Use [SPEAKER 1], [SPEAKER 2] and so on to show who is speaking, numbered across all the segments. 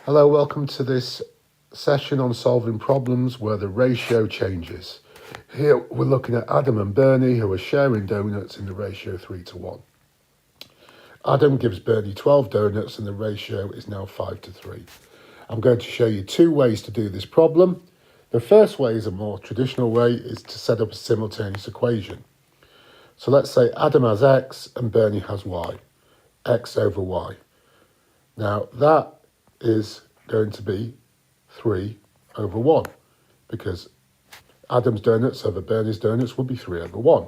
[SPEAKER 1] Hello, welcome to this session on solving problems where the ratio changes. Here we're looking at Adam and Bernie who are sharing donuts in the ratio 3:1. Adam gives Bernie 12 donuts and the ratio is now 5:3. I'm going to show you two ways to do this problem. The first way is a more traditional way, is to set up a simultaneous equation. So let's say Adam has x and Bernie has y, x over y. Now that is going to be 3/1 because Adam's donuts over Bernie's donuts would be 3/1.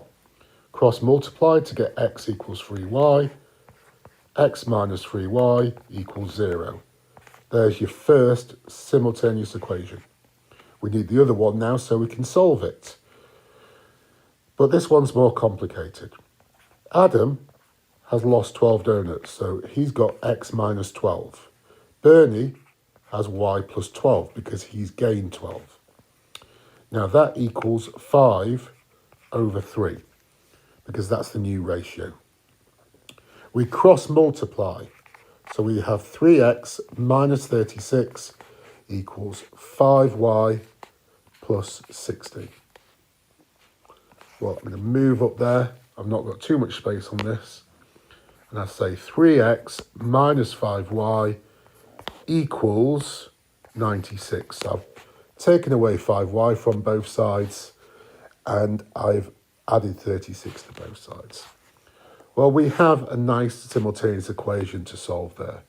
[SPEAKER 1] Cross multiply to get x equals 3y. X minus 3y equals 0. There's your first simultaneous equation. We need the other one now so we can solve it. But this one's more complicated. Adam has lost 12 donuts, so he's got x minus 12. Bernie has y plus 12 because he's gained 12. Now that equals 5/3 because that's the new ratio. We cross multiply, so we have 3x minus 36 equals 5y plus 60. Well, I'm going to move up there. I've not got too much space on this. And I say 3x minus 5y equals 96. So I've taken away 5y from both sides and I've added 36 to both sides. Well, we have a nice simultaneous equation to solve there.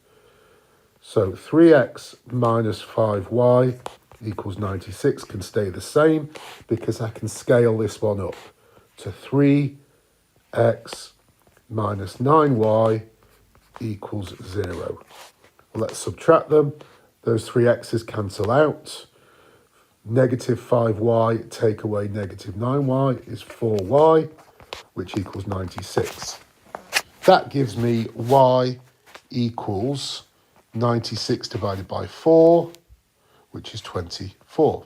[SPEAKER 1] So 3x minus 5y equals 96 can stay the same because I can scale this one up to 3x minus 9y equals 0. Let's subtract them. Those three x's cancel out. Negative 5y take away negative 9y is 4y, which equals 96. That gives me y equals 96 divided by 4, which is 24.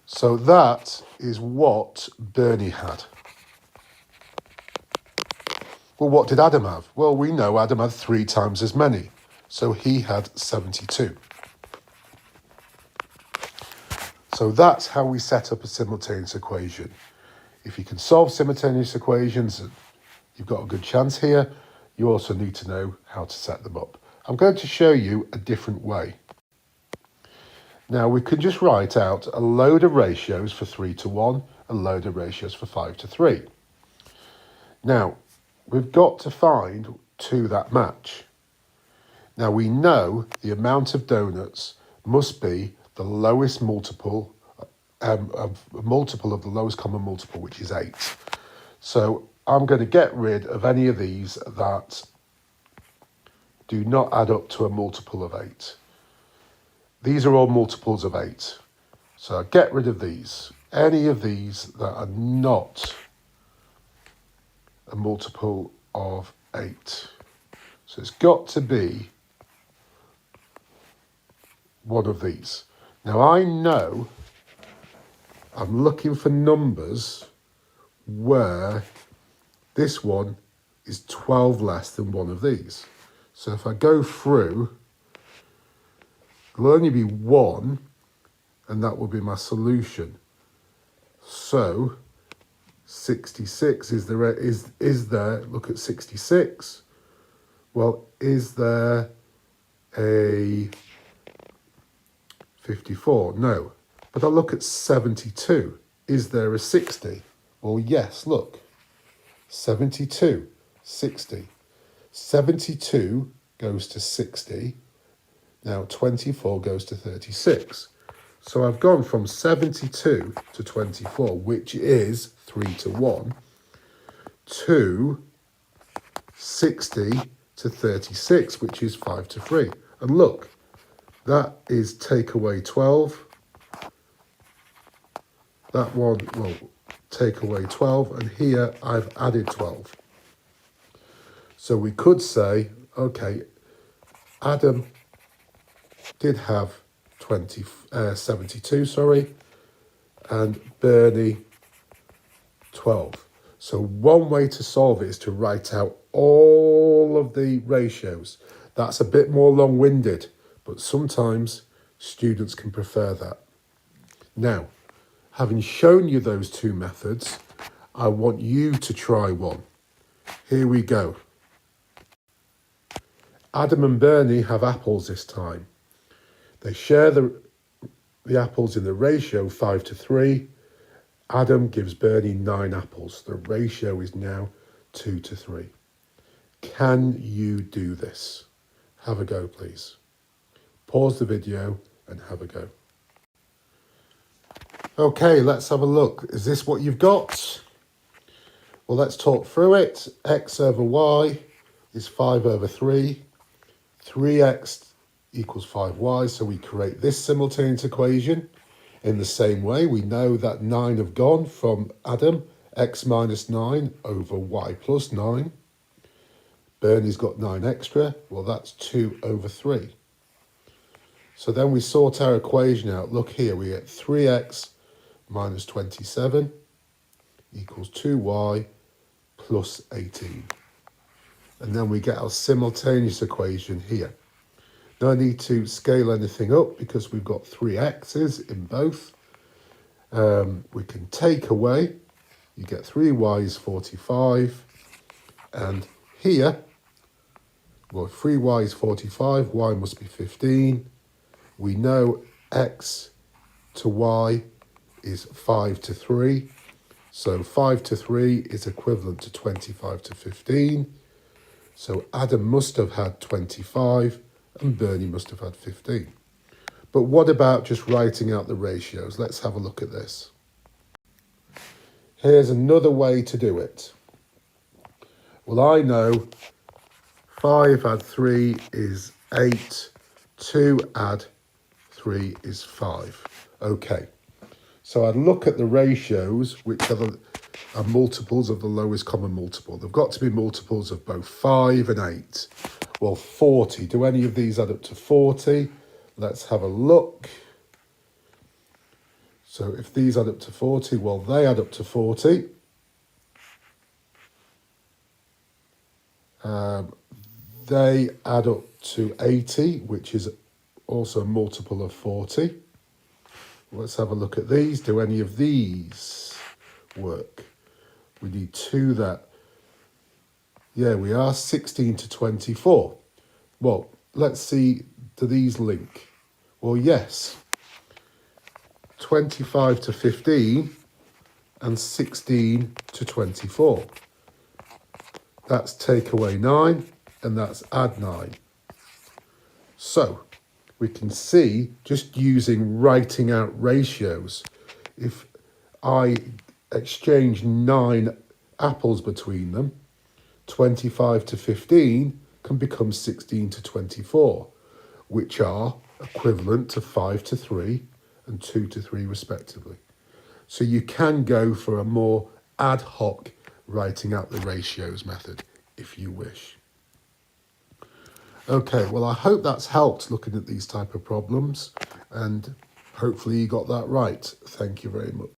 [SPEAKER 1] So that is what Bernie had. Well, what did Adam have? Well, we know Adam had 3 times as many. So he had 72. So that's how we set up a simultaneous equation. If you can solve simultaneous equations, you've got a good chance here. You also need to know how to set them up. I'm going to show you a different way. Now we could just write out a load of ratios for 3:1, a load of ratios for 5:3. Now we've got to find 2 that match. Now we know the amount of donuts must be the lowest multiple, a multiple of the lowest common multiple, which is 8. So I'm going to get rid of any of these that do not add up to a multiple of 8. These are all multiples of 8. So I get rid of these. Any of these that are not a multiple of 8. So it's got to be one of these. Now I know I'm looking for numbers where this one is 12 less than one of these. So if I go through, there'll only be one, and that will be my solution. So 66 is there, look at 66. Well, is there a 54? No. But I look at 72. Is there a 60? Well, yes, look. 72, 60. 72 goes to 60. Now 24 goes to 36. So I've gone from 72 to 24, which is 3:1, to 60 to 36, which is 5:3. And look, that is take away 12. That one will take away 12, and here I've added 12. So we could say, okay, Adam did have 72, and Bernie 12. So one way to solve it is to write out all of the ratios. That's a bit more long-winded, but sometimes students can prefer that. Now, having shown you those two methods, I want you to try one. Here we go. Adam and Bernie have apples this time. They share the apples in the ratio 5-3. Adam gives Bernie 9 apples. The ratio is now 2-3. Can you do this? Have a go, please. Pause the video and have a go. Okay, let's have a look. Is this what you've got? Well, let's talk through it. X over y is 5/3. 3x equals 5y, so we create this simultaneous equation. In the same way, we know that 9 have gone from Adam, x minus 9 over y plus 9. Bernie's got 9 extra, well that's 2/3. So then we sort our equation out. Look here, we get 3x minus 27 equals 2y plus 18. And then we get our simultaneous equation here. No need to scale anything up because we've got 3 x's in both. We can take away, you get 3y is 45. And here, well, 3y is 45, y must be 15. We know x to y is 5-3. So 5-3 is equivalent to 25-15. So Adam must have had 25 and Bernie must have had 15. But what about just writing out the ratios? Let's have a look at this. Here's another way to do it. Well, I know 5 add 3 is 8, 2 add 3 is 5. Okay, so I'd look at the ratios, which are multiples of the lowest common multiple. They've got to be multiples of both 5 and 8. Well, 40. Do any of these add up to 40? Let's have a look. So if these add up to 40, well, they add up to 40. They add up to 80, which is also a multiple of 40. Let's have a look at these. Do any of these work? We need 2 that, yeah, we are 16-24. Well, let's see, do these link? Well, yes. 25-15 and 16-24. That's take away 9 and that's add 9. So we can see, just using writing out ratios, if I exchange 9 apples between them, 25-15 can become 16-24, which are equivalent to 5-3 and 2-3 respectively. So you can go for a more ad hoc writing out the ratios method if you wish. Okay, well, I hope that's helped looking at these type of problems, and hopefully you got that right. Thank you very much.